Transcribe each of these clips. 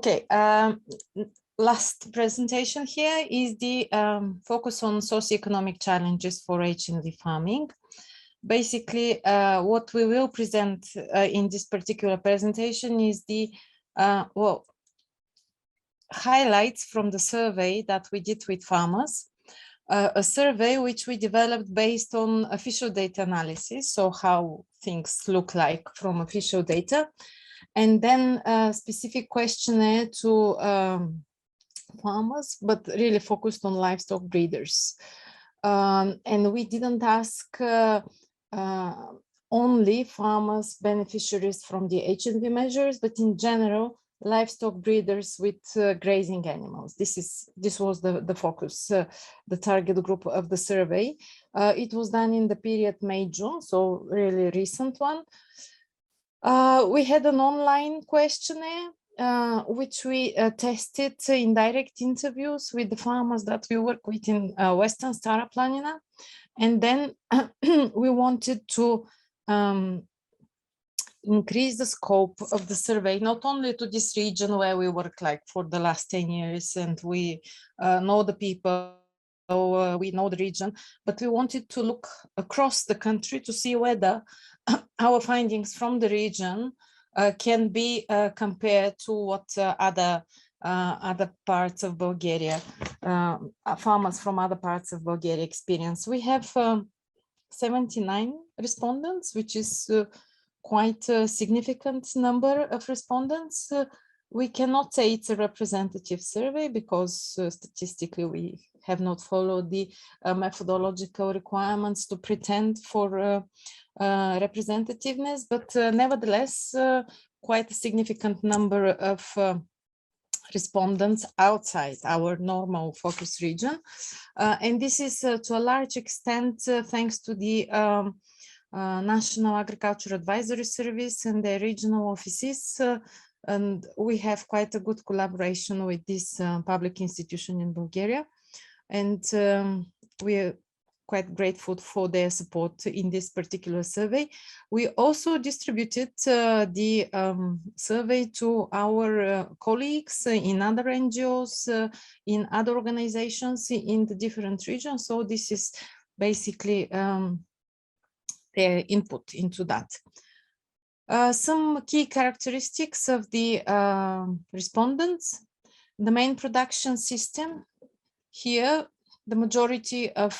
Okay, last presentation here is the focus on socioeconomic challenges for HNV farming. Basically, what we will present in this particular presentation is the highlights from the survey that we did with farmers. A survey which we developed based on official data analysis, so how things look like from official data, and then a specific questionnaire to farmers, but really focused on livestock breeders. And we didn't ask only farmers, beneficiaries from the HNV measures, but in general, livestock breeders with grazing animals. This was the focus, the target group of the survey. It was done in the period May-June, so really recent one. We had an online questionnaire, which we tested in direct interviews with the farmers that we work with in Western Stara Planina. And then we wanted to increase the scope of the survey, not only to this region where we work like for the last 10 years and we know the people, we know the region, but we wanted to look across the country to see whether our findings from the region can be compared to what other parts of Bulgaria, farmers from other parts of Bulgaria experience. We have 79 respondents, which is quite a significant number of respondents. We cannot say it's a representative survey because statistically we have not followed the methodological requirements to pretend for representativeness, but nevertheless, quite a significant number of respondents outside our normal focus region. And this is to a large extent thanks to the National Agriculture Advisory Service and the regional offices. And we have quite a good collaboration with this public institution in Bulgaria. And we're quite grateful for their support in this particular survey. We also distributed the survey to our colleagues in other NGOs, in other organizations in the different regions. So this is basically their input into that. Some key characteristics of the respondents. The main production system. Here, the majority of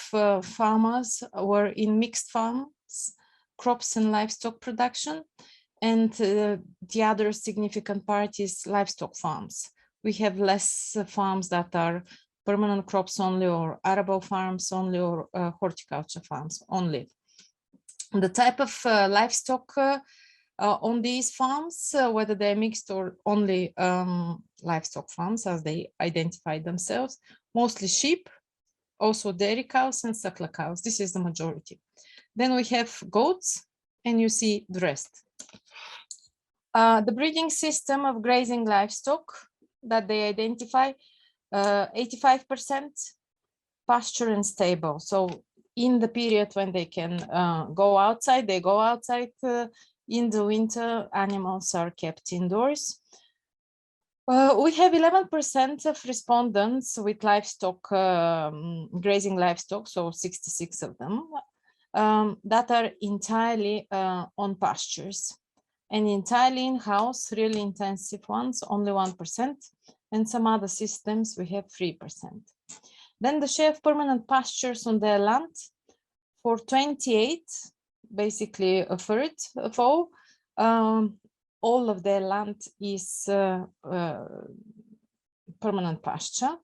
farmers were in mixed farms, crops and livestock production, and the other significant part is livestock farms. We have less farms that are permanent crops only, or arable farms only, or horticulture farms only. The type of livestock on these farms, whether they're mixed or only livestock farms as they identify themselves, mostly sheep, also dairy cows and suckler cows. This is the majority. Then we have goats, and you see the rest. The breeding system of grazing livestock that they identify, 85% pasture and stable. So in the period when they can go outside, they go outside. In the winter, animals are kept indoors. We have 11% of respondents with livestock, grazing livestock, so 66 of them, that are entirely on pastures. And entirely in-house, really intensive ones, only 1%. And some other systems, we have 3%. Then the share of permanent pastures on their land, for 28, basically a third of all of their land is permanent pasture,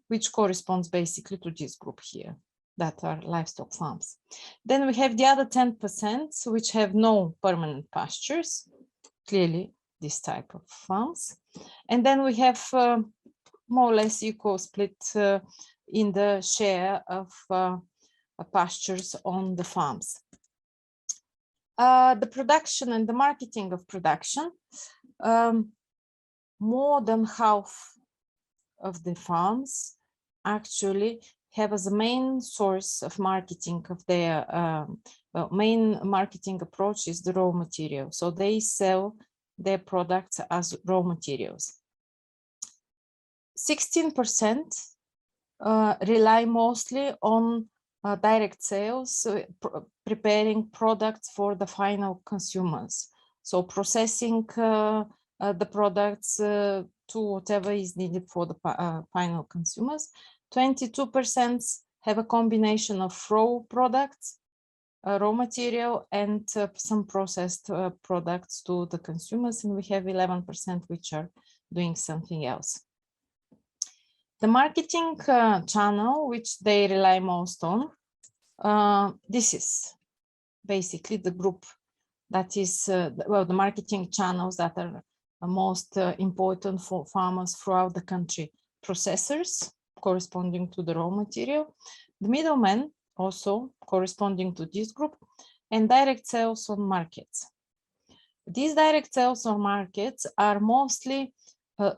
which corresponds basically to this group here, that are livestock farms. Then we have the other 10%, which have no permanent pastures, clearly this type of farms. And then we have more or less equal split in the share of pastures on the farms. The production and the marketing of production, more than half of the farms actually have as a main source of marketing of their main marketing approach is the raw material. So they sell their products as raw materials. 16% rely mostly on direct sales, preparing products for the final consumers. So processing the products to whatever is needed for the final consumers. 22% have a combination of raw products, raw material, and some processed products to the consumers, and we have 11% which are doing something else. The marketing channel, which they rely most on, this is basically the group that is, well, the marketing channels that are most important for farmers throughout the country. Processors, corresponding to the raw material, the middlemen, also corresponding to this group, and direct sales on markets. These direct sales on markets are mostly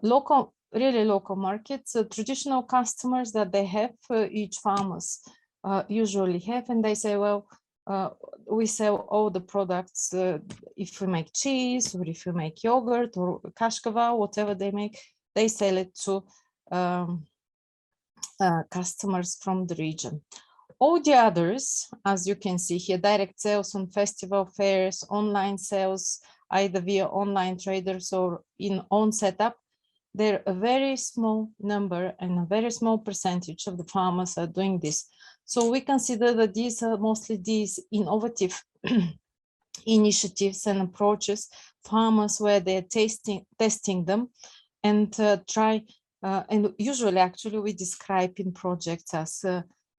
local, really local markets, traditional customers that they have, each farmers usually have, and they say, well, we sell all the products, if we make cheese, or if we make yogurt, or kashkaval, whatever they make, they sell it to customers from the region. All the others, as you can see here, direct sales on festival fairs, online sales, either via online traders or in own setup, they're a very small number and a very small percentage of the farmers are doing this. So we consider that these are mostly these innovative initiatives and approaches, farmers where they're testing them and and usually actually we describe in projects as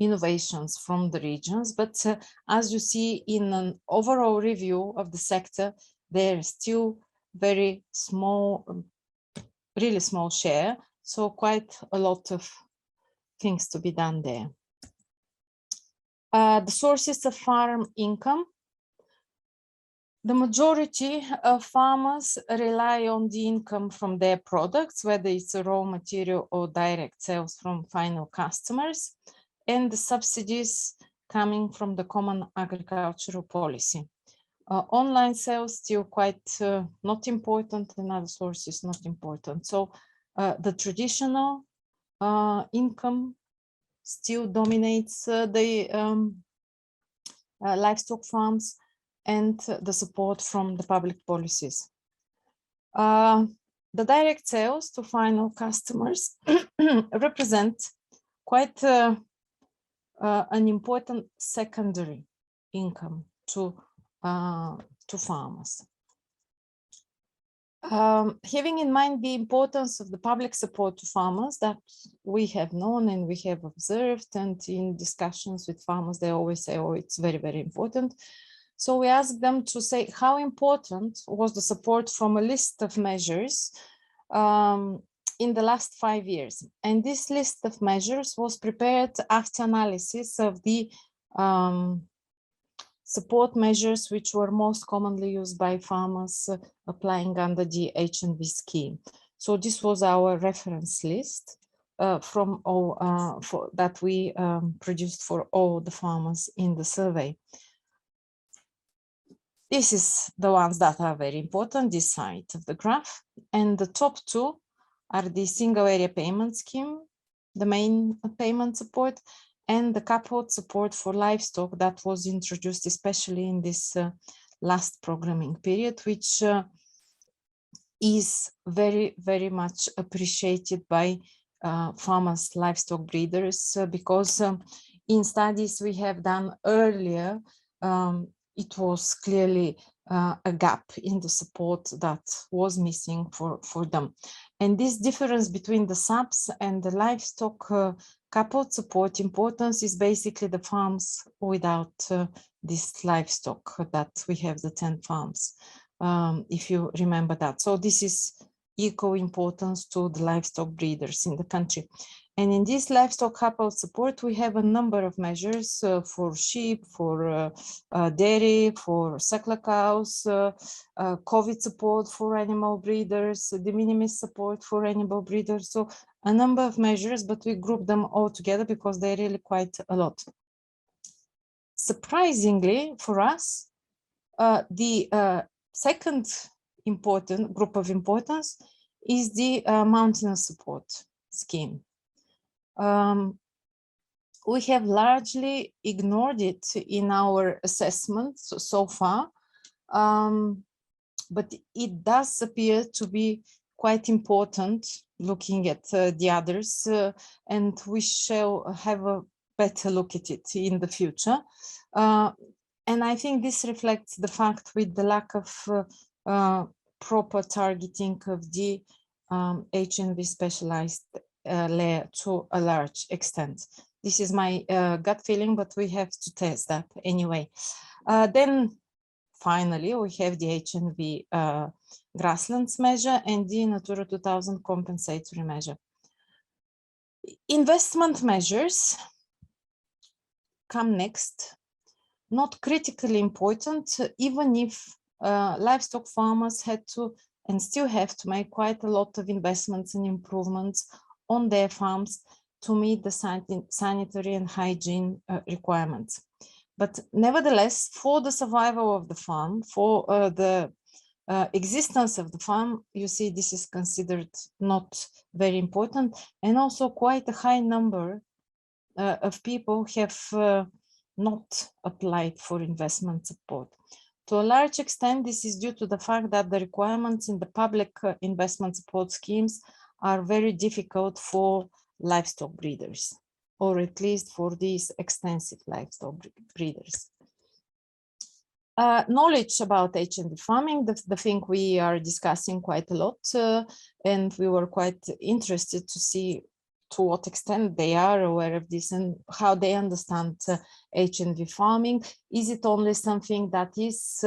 innovations from the regions, but as you see in an overall review of the sector, they're still very small, really small share, so quite a lot of things to be done there. The sources of farm income. The majority of farmers rely on the income from their products, whether it's a raw material or direct sales from final customers, and the subsidies coming from the Common Agricultural Policy. Online sales still quite not important, and other sources not important. So the traditional income still dominates the livestock farms and the support from the public policies. The direct sales to final customers represent quite an important secondary income to farmers. Having in mind the importance of the public support to farmers that we have known and we have observed, and in discussions with farmers, they always say, oh, it's very, very important. So we asked them to say how important was the support from a list of measures in the last 5 years. And this list of measures was prepared after analysis of the support measures which were most commonly used by farmers applying under the H&V scheme. So this was our reference list from all that we produced for all the farmers in the survey. This is the ones that are very important, this side of the graph. And the top two are the single area payment scheme, the main payment support, and the coupled support for livestock that was introduced especially in this last programming period, which is very, very much appreciated by farmers, livestock breeders, because in studies we have done earlier, it was clearly a gap in the support that was missing for them. And this difference between the subs and the livestock coupled support importance is basically the farms without this livestock that we have, the 10 farms, if you remember that. So this is equal importance to the livestock breeders in the country. And in this livestock coupled support, we have a number of measures for sheep, for dairy, for suckler cows, COVID support for animal breeders, de minimis support for animal breeders. So a number of measures, but we group them all together because they're really quite a lot. Surprisingly for us, the second important group of importance is the maintenance support. scheme. We have largely ignored it in our assessments so far, but it does appear to be quite important looking at the others, and we shall have a better look at it in the future. And I think this reflects the fact with the lack of proper targeting of the HNV specialized layer to a large extent. This is my gut feeling, but we have to test that anyway. Then finally, we have the HNV grasslands measure and the Natura 2000 compensatory measure. Investment measures come next, not critically important, even if livestock farmers had to and still have to make quite a lot of investments and improvements on their farms to meet the sanitary and hygiene requirements. But nevertheless, for the survival of the farm, for the existence of the farm, you see this is considered not very important, and also quite a high number of people have not applied for investment support. To a large extent, this is due to the fact that the requirements in the public investment support schemes are very difficult for livestock breeders, or at least for these extensive livestock breeders. Knowledge about HNV farming, the thing we are discussing quite a lot, and we were quite interested to see to what extent they are aware of this and how they understand HNV farming. Is it only something that is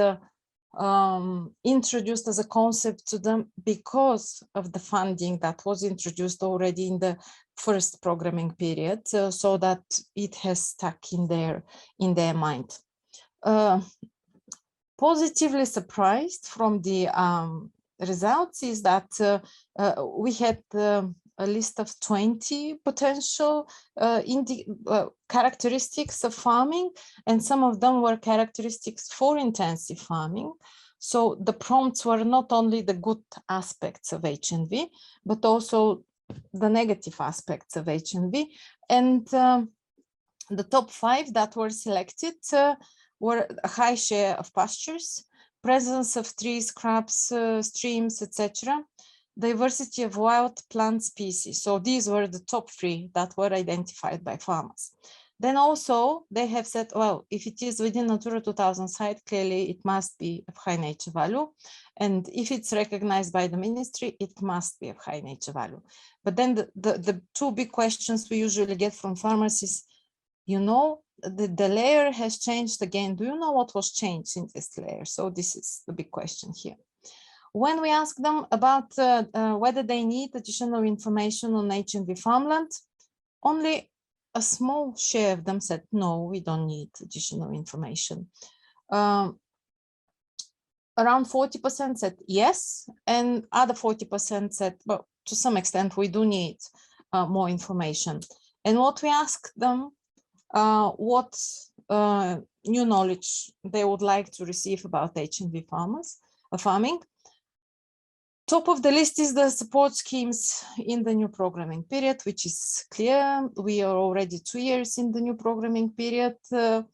introduced as a concept to them because of the funding that was introduced already in the first programming period, so that it has stuck in their mind? Positively surprised from the results is that we had a list of 20 potential characteristics of farming, and some of them were characteristics for intensive farming. So the prompts were not only the good aspects of HNV, but also the negative aspects of HNV. And the top 5 that were selected were a high share of pastures, presence of trees, crops, streams, etc., diversity of wild plant species. So these were the top 3 that were identified by farmers. Then also they have said, well, if it is within Natura 2000 site, clearly it must be of high nature value. And if it's recognized by the ministry, it must be of high nature value. But then the 2 big questions we usually get from farmers is, you know, the layer has changed again. Do you know what was changed in this layer? So this is the big question here. When we ask them about whether they need additional information on HNV farmland, only a small share of them said, no, we don't need additional information. Around 40% said yes, and other 40% said, well, to some extent, we do need more information. And what we asked them, what new knowledge they would like to receive about HNV farming. Top of the list is the support schemes in the new programming period, which is clear. We are already 2 years in the new programming period. The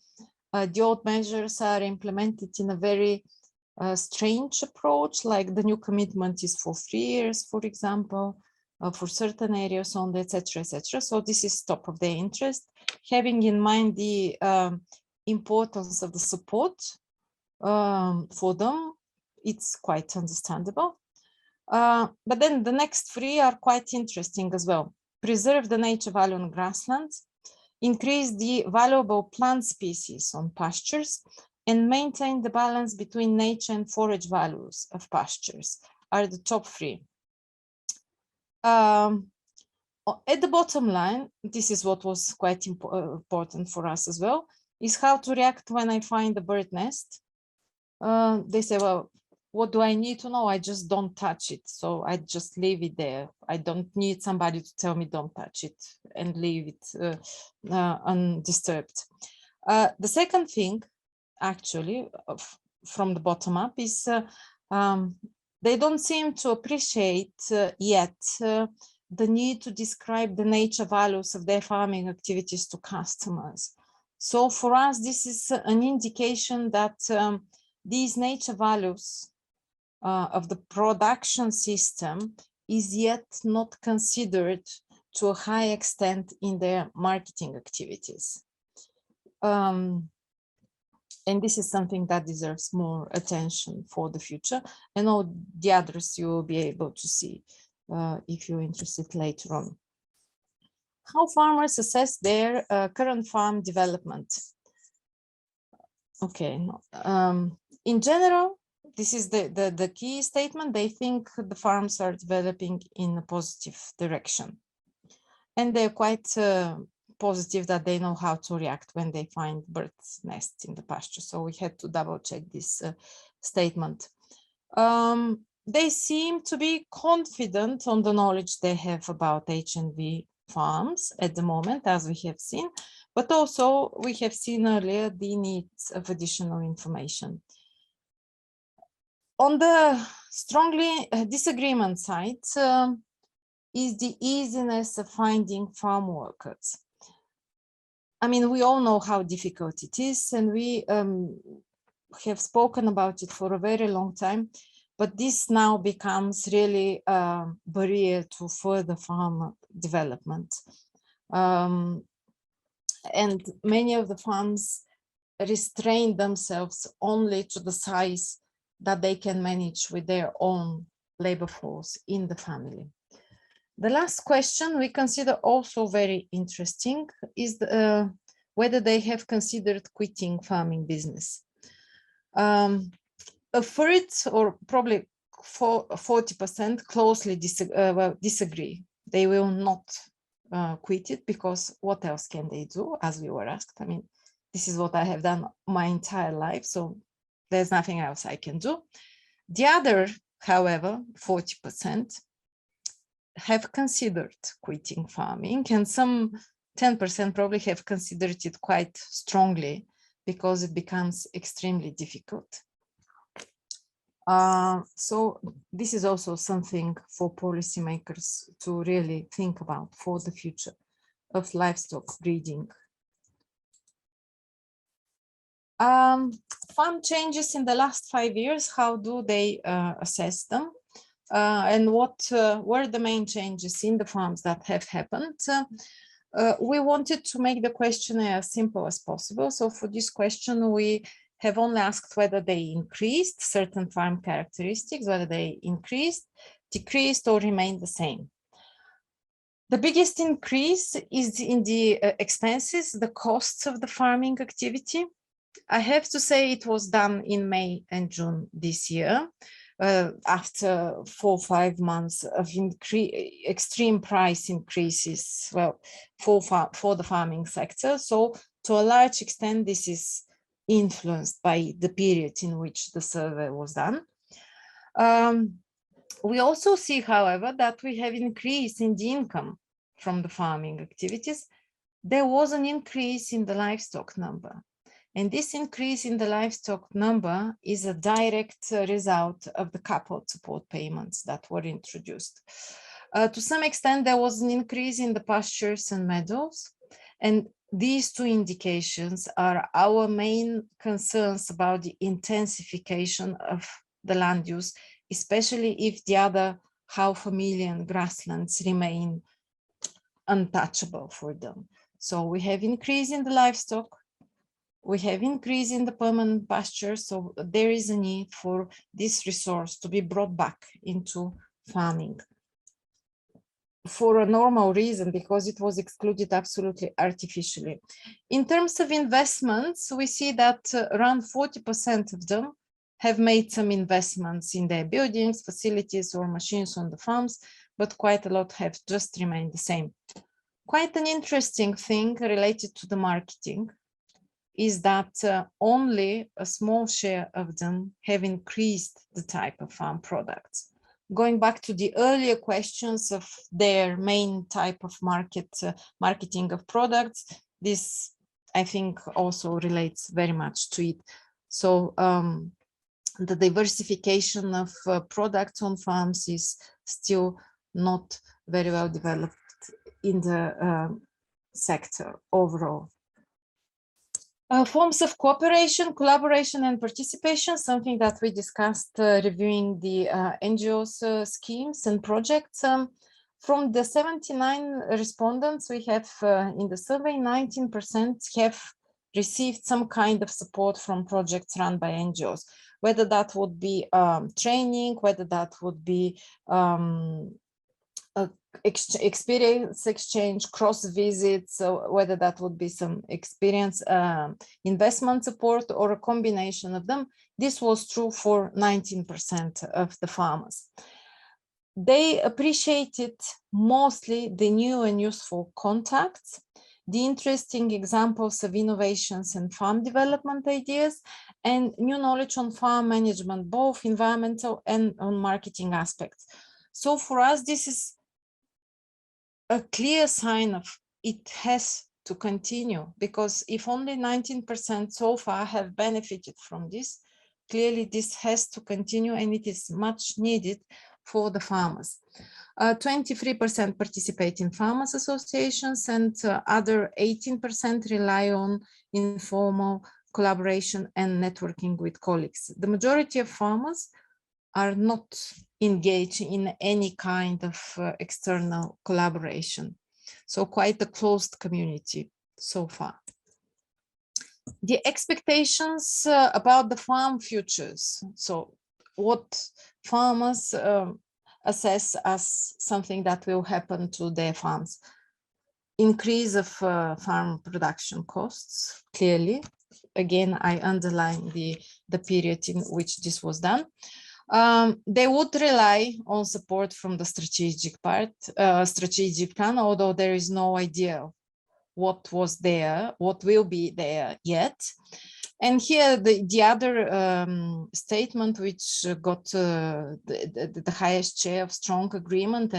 old measures are implemented in a very strange approach, like the new commitment is for 3 years, for example, for certain areas only, etc., etc. So this is top of their interest, having in mind the importance of the support for them. It's quite understandable. But then the next 3 are quite interesting as well. Preserve the nature value on grasslands, increase the valuable plant species on pastures, and maintain the balance between nature and forage values of pastures are the top 3. At the bottom line, this is what was quite important for us as well, is how to react when I find a bird nest. They say, well, what do I need to know? I just don't touch it. So I just leave it there. I don't need somebody to tell me don't touch it and leave it undisturbed. The second thing, actually, from the bottom up is they don't seem to appreciate yet the need to describe the nature values of their farming activities to customers. So for us, this is an indication that these nature values of the production system is yet not considered to a high extent in their marketing activities. And this is something that deserves more attention for the future. And all the others you will be able to see if you're interested later on. How farmers assess their current farm development. Okay, in general, this is the key statement. They think the farms are developing in a positive direction. And they're quite positive that they know how to react when they find birds' nests in the pasture. So we had to double check this statement. They seem to be confident on the knowledge they have about HNV farms at the moment, as we have seen, but also we have seen earlier the needs of additional information. On the strongly disagreement side is the easiness of finding farm workers. I mean, we all know how difficult it is, and we have spoken about it for a very long time, but this now becomes really a barrier to further farm development. And many of the farms restrain themselves only to the size that they can manage with their own labor force in the family. The last question we consider also very interesting is whether they have considered quitting farming business. A third, or probably 40%, closely disagree. They will not quit it because what else can they do, as we were asked? I mean, this is what I have done my entire life, so there's nothing else I can do. The other, however, 40%, have considered quitting farming, and some 10% probably have considered it quite strongly because it becomes extremely difficult. So this is also something for policymakers to really think about for the future of livestock breeding. Farm changes in the last 5 years, how do they assess them? And what were the main changes in the farms that have happened? We wanted to make the questionnaire as simple as possible. So for this question, we have only asked whether they increased certain farm characteristics, whether they increased, decreased, or remained the same. The biggest increase is in the expenses, the costs of the farming activity. I have to say it was done in May and June this year. After 4 or 5 months of extreme price increases, well, for the farming sector. So to a large extent, this is influenced by the period in which the survey was done. We also see, however, that we have increase in the income from the farming activities. There was an increase in the livestock number. And this increase in the livestock number is a direct result of the coupled support payments that were introduced. To some extent, there was an increase in the pastures and meadows. And these two indications are our main concerns about the intensification of the land use, especially if the other half-a-million grasslands remain untouchable for them. So we have increase in the livestock. We have increase in the permanent pasture, so there is a need for this resource to be brought back into farming for a normal reason, because it was excluded absolutely artificially. In terms of investments, we see that around 40% of them have made some investments in their buildings, facilities, or machines on the farms, but quite a lot have just remained the same. Quite an interesting thing related to the marketing is that only a small share of them have increased the type of farm products. Going back to the earlier questions of their main type of marketing of products, this, I think, also relates very much to it. So the diversification of products on farms is still not very well developed in the sector overall. Forms of cooperation, collaboration, and participation, something that we discussed reviewing the NGOs schemes and projects. From the 79 respondents we have in the survey, 19% have received some kind of support from projects run by NGOs, whether that would be training, whether that would be experience exchange, cross visits, so whether that would be some experience investment support or a combination of them. This was true for 19% of the farmers. They appreciated mostly the new and useful contacts, the interesting examples of innovations and farm development ideas, and new knowledge on farm management, both environmental and on marketing aspects. So for us, this is a clear sign of it has to continue, because if only 19% so far have benefited from this, clearly this has to continue, and it is much needed for the farmers. 23% participate in farmers associations, and other 18% rely on informal collaboration and networking with colleagues. The majority of farmers are not engaged in any kind of external collaboration. So quite a closed community so far. The expectations about the farm futures. So what farmers assess as something that will happen to their farms. Increase of farm production costs, clearly. Again, I underline the period in which this was done. They would rely on support from the strategic plan, although there is no idea what was there, what will be there yet. And here the other statement which got the highest share of strong agreement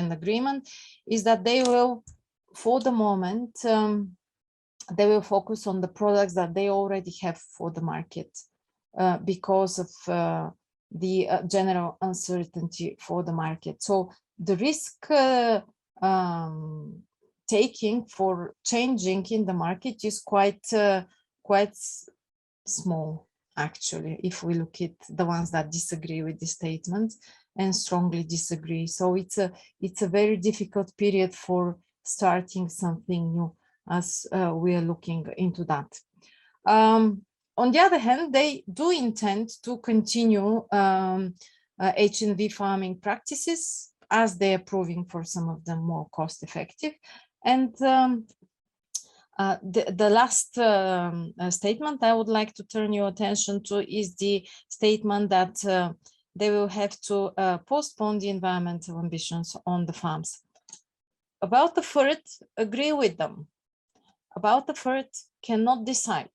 is that they will, for the moment, they will focus on the products that they already have for the market because of the general uncertainty for the market. So the risk taking for changing in the market is quite small, actually, if we look at the ones that disagree with the statement and strongly disagree. So it's a very difficult period for starting something new, as we are looking into that. On the other hand, they do intend to continue H&V farming practices, as they are proving for some of them more cost effective. And the last statement I would like to turn your attention to is the statement that they will have to postpone the environmental ambitions on the farms. About the third, agree with them. About the third, cannot decide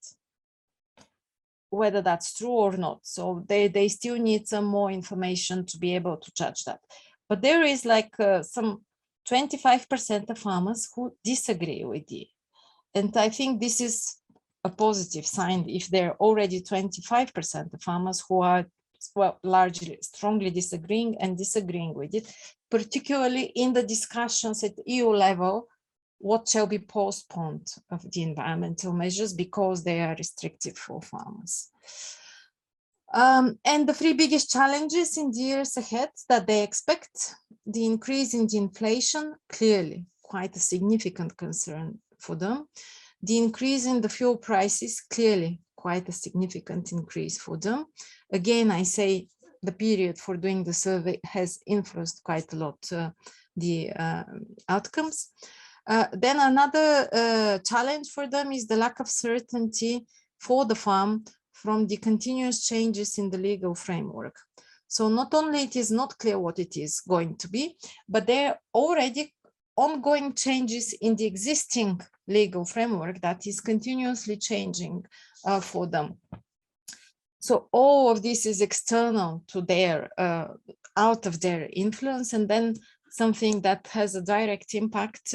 whether that's true or not. So they still need some more information to be able to judge that. But there is like some 25% of farmers who disagree with it. And I think this is a positive sign if there are already 25% of farmers who are, well, largely strongly disagreeing with it, particularly in the discussions at EU level, what shall be postponed of the environmental measures because they are restrictive for farmers. And the three biggest challenges in the years ahead that they expect: the increase in the inflation, clearly quite a significant concern for them. The increase in the fuel prices, clearly quite a significant increase for them. Again, I say the period for doing the survey has influenced quite a lot the outcomes. Then another challenge for them is the lack of certainty for the farm from the continuous changes in the legal framework. So not only it is not clear what it is going to be, but there are already ongoing changes in the existing legal framework that is continuously changing for them. So all of this is external to their, out of their influence. And then something that has a direct impact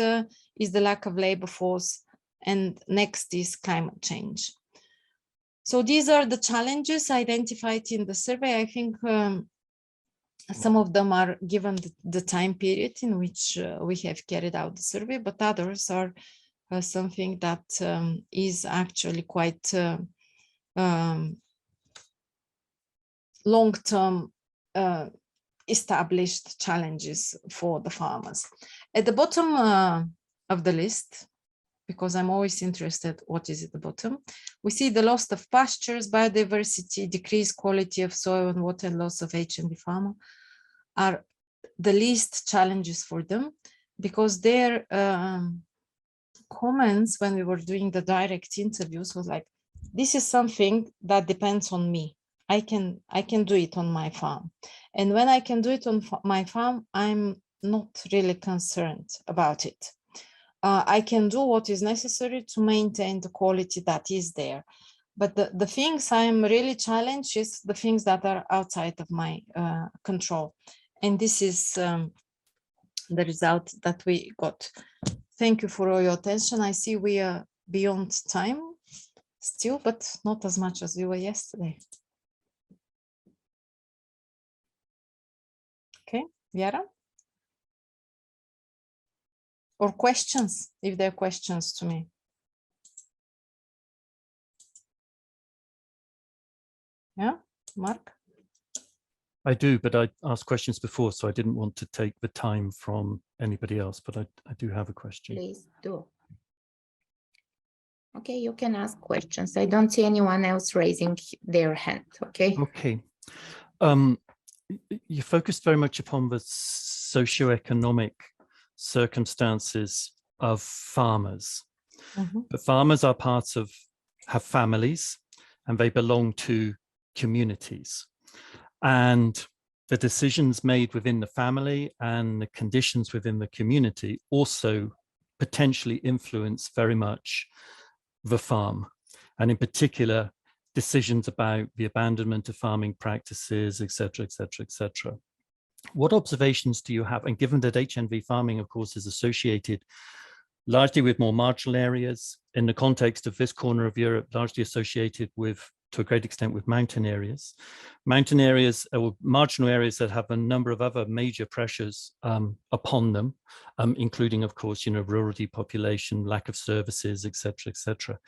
is the lack of labor force. And next is climate change. So these are the challenges identified in the survey. I think Some of them are given the time period in which we have carried out the survey, but others are something that is actually quite long-term established challenges for the farmers. At the bottom of the list, because I'm always interested what is at the bottom, we see the loss of pastures, biodiversity, decreased quality of soil and water, and loss of HNV farmer are the least challenges for them, because their comments when we were doing the direct interviews was like, this is something that depends on me. I can do it on my farm. And when I can do it on my farm, I'm not really concerned about it. I can do what is necessary to maintain the quality that is there. But the things I'm really challenged is the things that are outside of my control. And this is the result that we got. Thank you for all your attention. I see we are beyond time still, but not as much as we were yesterday. Okay, Viera? Or questions, if there are questions to me. Yeah, Mark? I do, but I asked questions before, so I didn't want to take the time from anybody else, but I do have a question. Please do. Okay, you can ask questions. I don't see anyone else raising their hand, okay? Okay. You focused very much upon the socioeconomic circumstances of farmers. Mm-hmm. But farmers are have families, and they belong to communities. And the decisions made within the family and the conditions within the community also potentially influence very much the farm. And in particular, decisions about the abandonment of farming practices, et cetera, et cetera, et cetera. What observations do you have? And given that HNV farming, of course, is associated largely with more marginal areas, in the context of this corner of Europe, largely associated with, to a great extent, with mountain areas or marginal areas that have a number of other major pressures upon them, including, of course, rural depopulation, lack of services, et cetera, et cetera.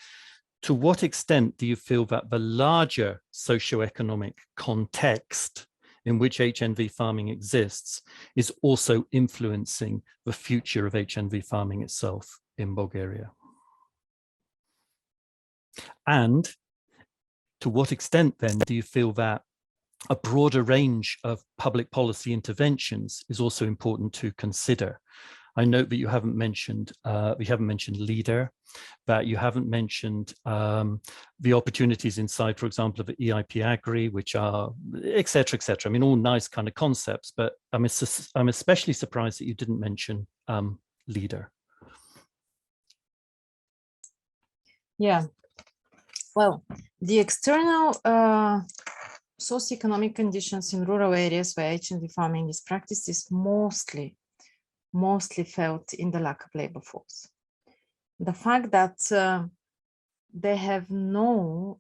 To what extent do you feel that the larger socioeconomic context in which HNV farming exists is also influencing the future of HNV farming itself in Bulgaria? And to what extent then do you feel that a broader range of public policy interventions is also important to consider? I note that you haven't mentioned LEADER, that you haven't mentioned the opportunities inside, for example, of the EIP Agri, which are et cetera, et cetera. I mean, all nice kind of concepts, but I'm especially surprised that you didn't mention LEADER. Yeah, well, the external socioeconomic conditions in rural areas where HNV farming is practiced is mostly felt in the lack of labor force. The fact that they have no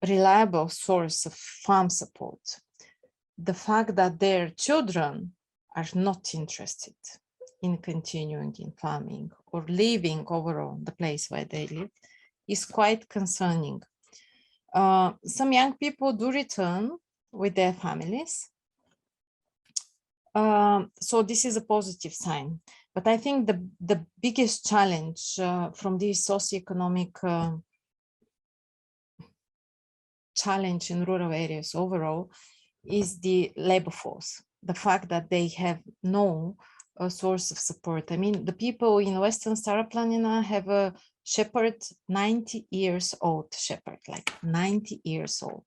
reliable source of farm support, the fact that their children are not interested in continuing in farming or leaving overall the place where they live is quite concerning. Some young people do return with their families. So this is a positive sign. But I think the biggest challenge from this socioeconomic challenge in rural areas overall is the labor force. The fact that they have no source of support. I mean, the people in Western Stara Planina have a shepherd, 90 years old shepherd, like 90 years old.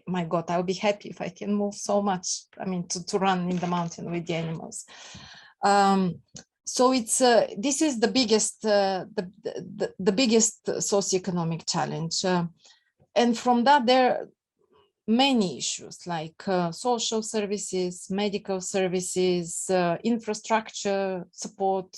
My God, I'll be happy if I can move so much. I mean, to run in the mountain with the animals. So it's this is the biggest biggest socioeconomic challenge, and from that there are many issues like social services, medical services, infrastructure support.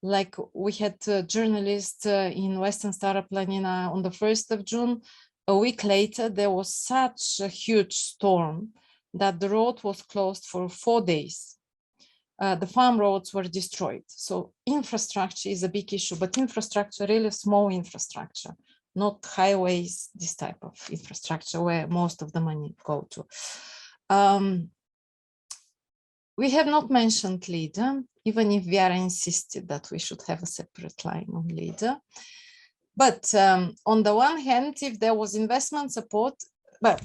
Like we had journalists in Western Stara Planina on the 1st of June. A week later, there was such a huge storm that the road was closed for 4 days. The farm roads were destroyed. So infrastructure is a big issue, but infrastructure, really small infrastructure, not highways, this type of infrastructure where most of the money go to. We have not mentioned LEADER, even if Viera insisted that we should have a separate line on LEADER. But on the one hand, if there was investment support, but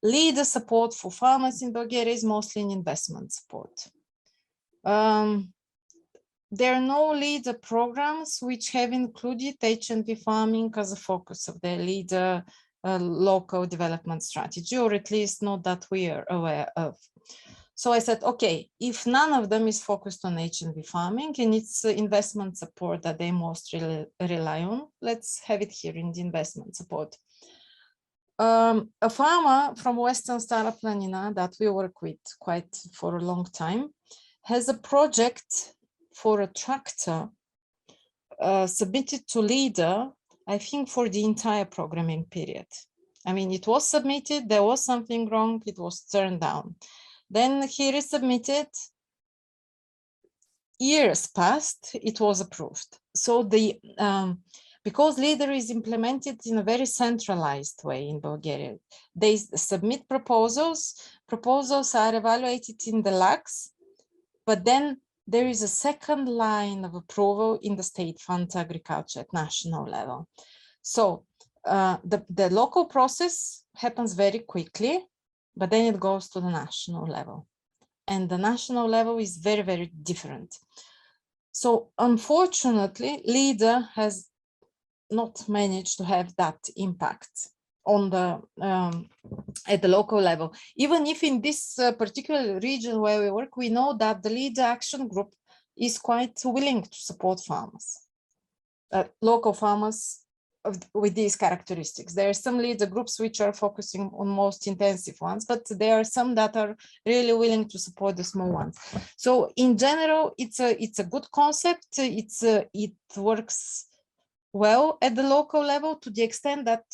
LEADER support for farmers in Bulgaria is mostly in investment support. There are no LEADER programs which have included HNV farming as a focus of their LEADER local development strategy, or at least not that we are aware of. So I said, okay, if none of them is focused on HNV farming and it's investment support that they most rely on, let's have it here in the investment support. A farmer from Western Stara Planina that we work with quite for a long time has a project for a tractor submitted to LEADER, I think for the entire programming period. I mean, it was submitted, there was something wrong, it was turned down. Then he resubmitted, years passed, it was approved. So the because LEADER is implemented in a very centralized way in Bulgaria, they submit proposals, proposals are evaluated in the lakhs, but then there is a second line of approval in the state fund agriculture at national level. So the local process happens very quickly, but then it goes to the national level. And the national level is very, very different. So unfortunately, LEADER has not managed to have that impact on the at the local level. Even if in this particular region where we work, we know that the LEADER action group is quite willing to support farmers, local farmers with these characteristics. There are some LEADER groups which are focusing on most intensive ones, but there are some that are really willing to support the small ones. So in general, it's a good concept. It works well at the local level to the extent that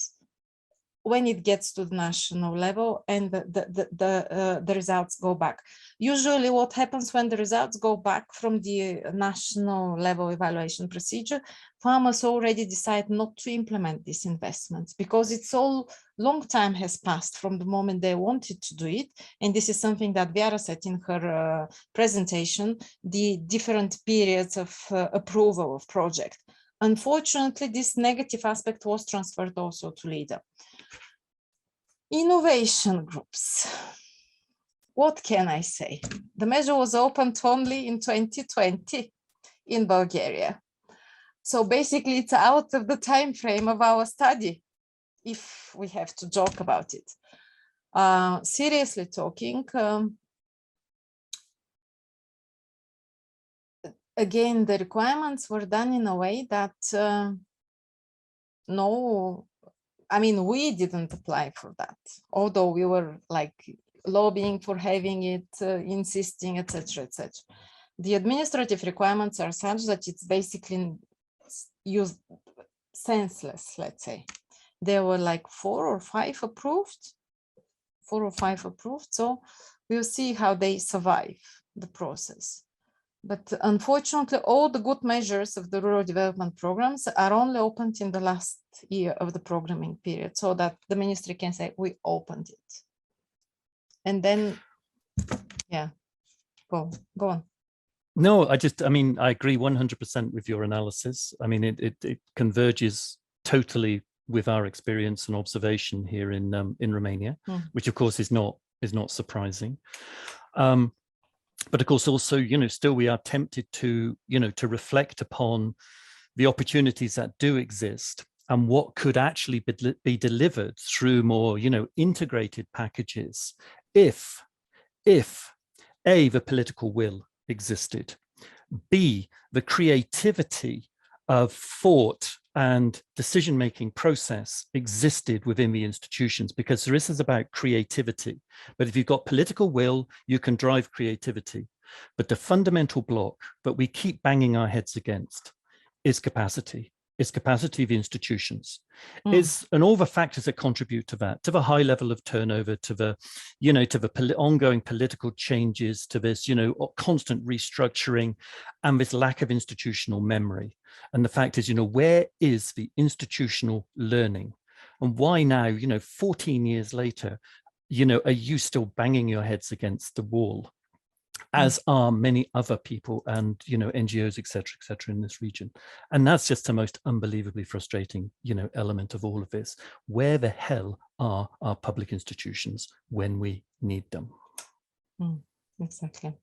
when it gets to the national level and the results go back. Usually what happens when the results go back from the national level evaluation procedure, farmers already decide not to implement these investments because it's all long time has passed from the moment they wanted to do it. And this is something that Viera said in her presentation, the different periods of approval of project. Unfortunately, this negative aspect was transferred also to LEADER. Innovation groups. What can I say? The measure was opened only in 2020 in Bulgaria. So basically it's out of the time frame of our study, if we have to joke about it. Seriously talking, again, the requirements were done in a way that we didn't apply for that, although we were like lobbying for having it, insisting, etc., etc. The administrative requirements are such that it's basically senseless, let's say. There were like 4 or 5 approved. So we'll see how they survive the process. But unfortunately, all the good measures of the rural development programs are only opened in the last year of the programming period, so that the ministry can say, we opened it. And then, yeah, go on. No, I agree 100% with your analysis. I mean, it converges totally with our experience and observation here in Romania, which of course is not surprising. But of course, also, still we are tempted to, to reflect upon the opportunities that do exist and what could actually be delivered through more, integrated packages if A, the political will existed, B, the creativity of thought and decision-making process existed within the institutions, because this is about creativity. But if you've got political will, you can drive creativity. But the fundamental block that we keep banging our heads against is capacity. is capacity of institutions. Mm. Is and all the factors that contribute to that, to the high level of turnover, to the, to the ongoing political changes, to this, constant restructuring, and this lack of institutional memory. And the fact is, where is the institutional learning? And why now, 14 years later, are you still banging your heads against the wall, as are many other people and, NGOs, et cetera, in this region. And that's just the most unbelievably frustrating, element of all of this. Where the hell are our public institutions when we need them? Exactly.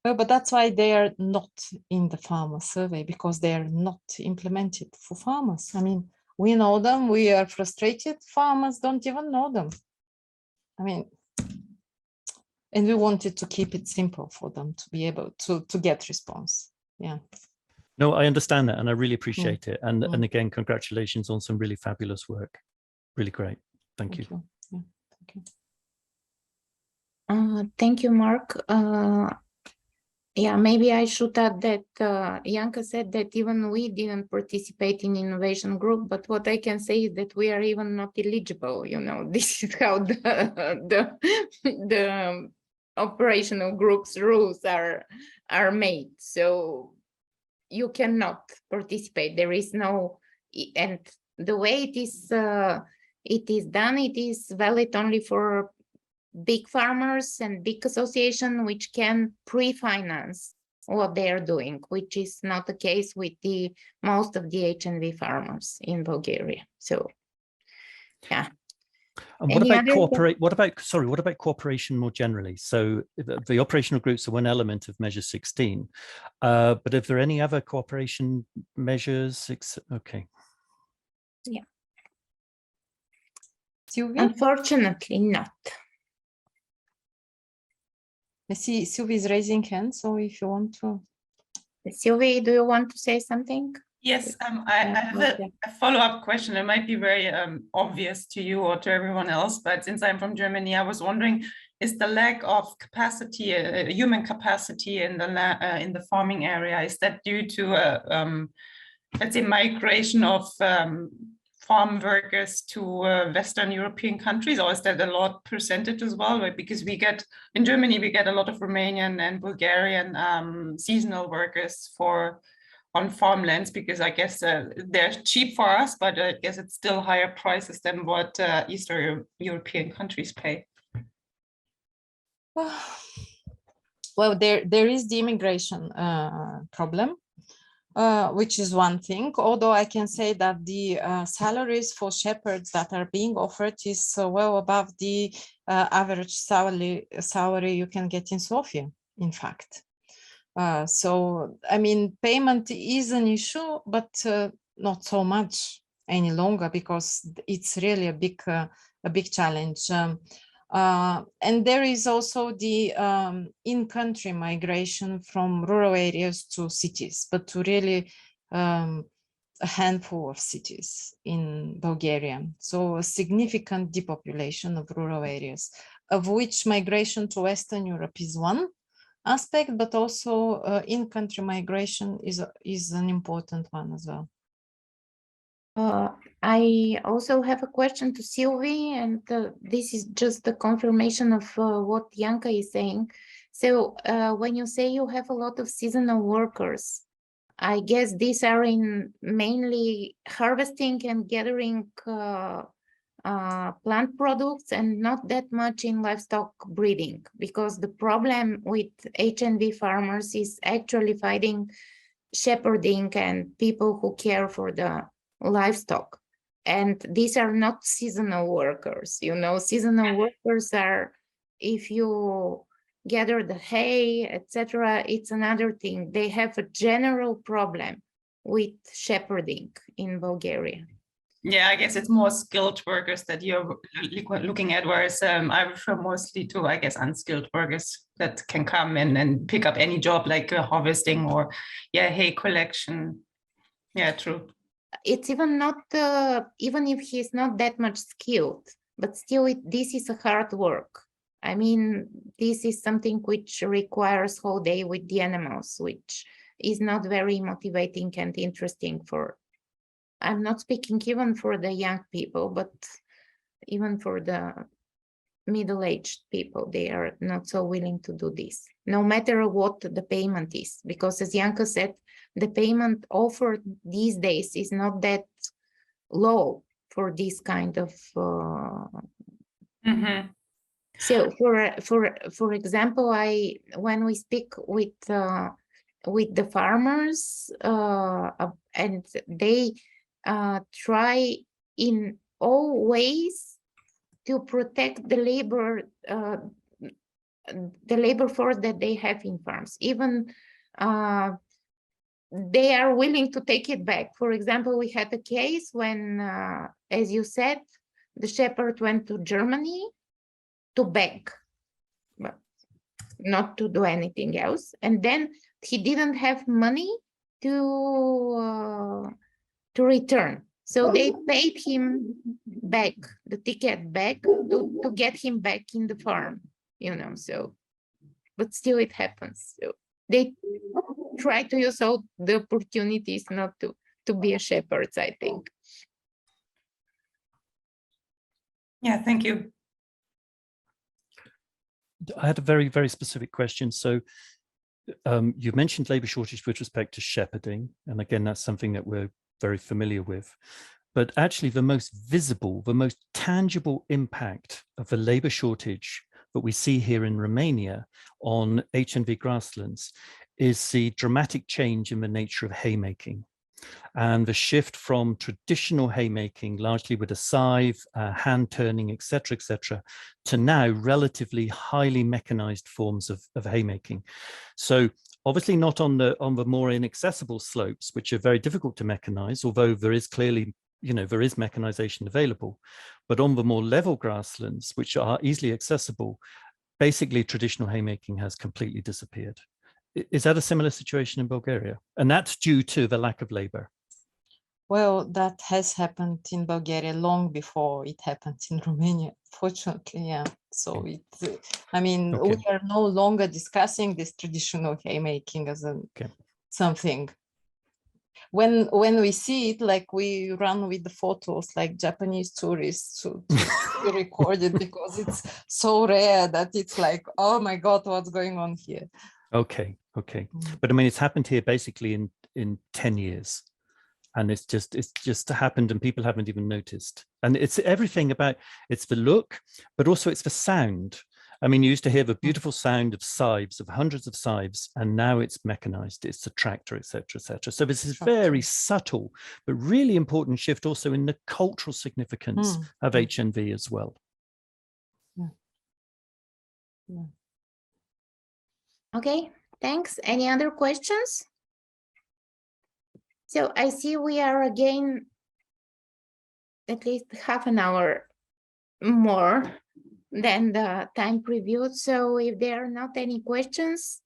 Well, but that's why they are not in the farmer survey, because they are not implemented for farmers. I mean, we know them, we are frustrated, farmers don't even know them. I mean, and we wanted to keep it simple for them to be able to get response. Yeah. No, I understand that, and I really appreciate it. And again, congratulations on some really fabulous work. Really great. Thank you. Yeah, thank you. Thank you, Mark. Yeah, maybe I should add that Janka said that even we didn't participate in innovation group, but what I can say is that we are even not eligible. This is how the operational groups rules are made. So you cannot participate. There is no, and the way it is done, it is valid only for big farmers and big association which can pre-finance what they are doing, which is not the case with the most of the HNV farmers in Bulgaria. So, yeah. And what about cooperation more generally? So the operational groups are one element of Measure 16, but if there are any other cooperation measures, okay. Yeah. Sylvia? Unfortunately, not. I see Sylvie is raising hand, so if you want to. Sylvie, do you want to say something? Yes, I have a follow-up question. It might be very obvious to you or to everyone else, but since I'm from Germany, I was wondering, is the lack of capacity, human capacity in the farming area, is that due to let's say migration of farm workers to Western European countries, or is that a lot percentage as well? Right? Because in Germany, we get a lot of Romanian and Bulgarian seasonal workers on farmlands, because I guess they're cheap for us, but I guess it's still higher prices than what Eastern European countries pay. Well, there is the immigration problem, which is one thing, although I can say that the salaries for shepherds that are being offered is well above the average salary you can get in Sofia, in fact. So, I mean, payment is an issue, but not so much any longer, because it's really a big challenge. And there is also the in-country migration from rural areas to cities, but to really a handful of cities in Bulgaria. So a significant depopulation of rural areas, of which migration to Western Europe is one aspect, but also in-country migration is an important one as well. I also have a question to Sylvie, and this is just the confirmation of what Janka is saying. So when you say you have a lot of seasonal workers, I guess these are in mainly harvesting and gathering plant products, and not that much in livestock breeding, because the problem with HNV farmers is actually finding shepherding and people who care for the livestock. And these are not seasonal workers. Seasonal workers are, if you gather the hay, etc., it's another thing. They have a general problem with shepherding in Bulgaria. Yeah, I guess it's more skilled workers that you're looking at, whereas I refer mostly to, I guess, unskilled workers that can come in and pick up any job like harvesting or, hay collection. Yeah, true. It's even not, even if he's not that much skilled, but still this is a hard work. I mean, this is something which requires whole day with the animals, which is not very motivating and interesting for I'm not speaking even for the young people, but even for the middle-aged people, they are not so willing to do this, no matter what the payment is, because as Janka said, the payment offered these days is not that low for this kind of So for example, when we speak with the farmers and they try in all ways to protect the labor force that they have in farms. Even they are willing to take it back. For example, we had a case when, as you said, the shepherd went to Germany to beg, but not to do anything else. And then he didn't have money to return. So they paid him back, the ticket back, to get him back in the farm, so, but still it happens. So they try to use all the opportunities not to be a shepherd, I think. Yeah, thank you. I had a very, very specific question. So you mentioned labor shortage with respect to shepherding. And again, that's something that we're very familiar with. But actually the most visible, the most tangible impact of the labor shortage that we see here in Romania on HNV grasslands is the dramatic change in the nature of haymaking. And the shift from traditional haymaking, largely with a scythe, hand turning, etc., to now relatively highly mechanized forms of haymaking. So obviously not on the more inaccessible slopes, which are very difficult to mechanize, although there is clearly, there is mechanization available, but on the more level grasslands, which are easily accessible, basically traditional haymaking has completely disappeared. Is that a similar situation in Bulgaria? And that's due to the lack of labor. Well, that has happened in Bulgaria long before it happened in Romania, fortunately, yeah. So Okay. We are no longer discussing this traditional haymaking as something. When we see it, like we run with the photos, like Japanese tourists to record it, because it's so rare that it's like, oh my God, what's going on here? Okay. But it's happened here basically in 10 years. And it's just happened and people haven't even noticed. And it's everything about, it's the look, but also it's the sound. You used to hear the beautiful sound of scythes, of hundreds of scythes, and now it's mechanized, it's a tractor, etc., etc. So this is very subtle, but really important shift also in the cultural significance of HNV as well. Yeah. Okay, thanks. Any other questions? So I see we are again at least half an hour more than the time previewed. So if there are not any questions,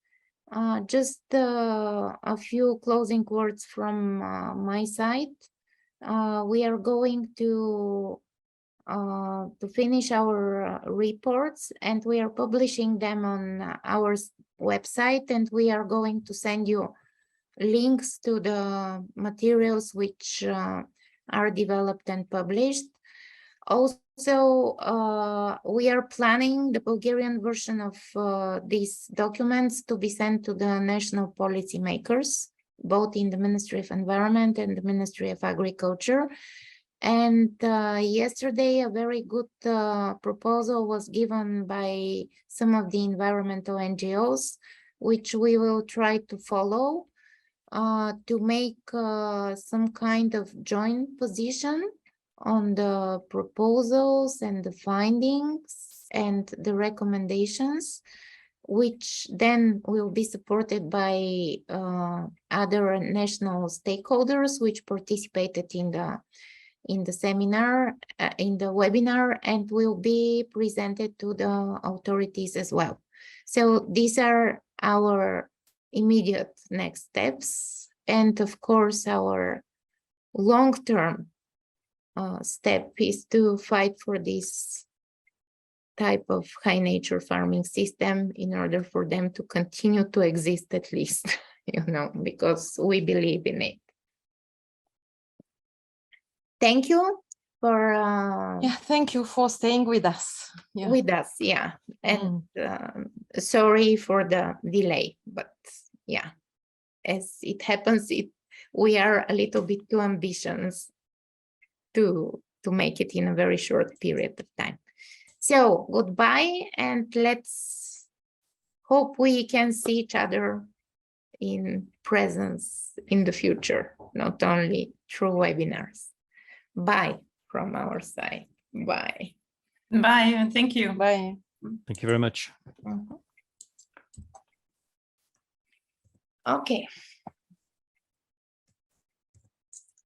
just a few closing words from my side. We are going to finish our reports, and we are publishing them on our website, and we are going to send you links to the materials which are developed and published. Also, we are planning the Bulgarian version of these documents to be sent to the national policy makers, both in the Ministry of Environment and the Ministry of Agriculture. And yesterday, a very good proposal was given by some of the environmental NGOs, which we will try to follow to make some kind of joint position on the proposals and the findings and the recommendations, which then will be supported by other national stakeholders which participated in the seminar, in the webinar, and will be presented to the authorities as well. So these are our immediate next steps. And of course, our long-term step is to fight for this type of high nature farming system in order for them to continue to exist, at least, because we believe in it. thank you for Yeah, thank you for staying with us. Yeah. with us. Yeah, and sorry for the delay, but yeah, as it happens, we are a little bit too ambitious to make it in a very short period of time. So goodbye, and let's hope we can see each other in presence in the future, not only through webinars. Bye from our side. Bye. Bye, and thank you. Bye. Thank you very much. Okay.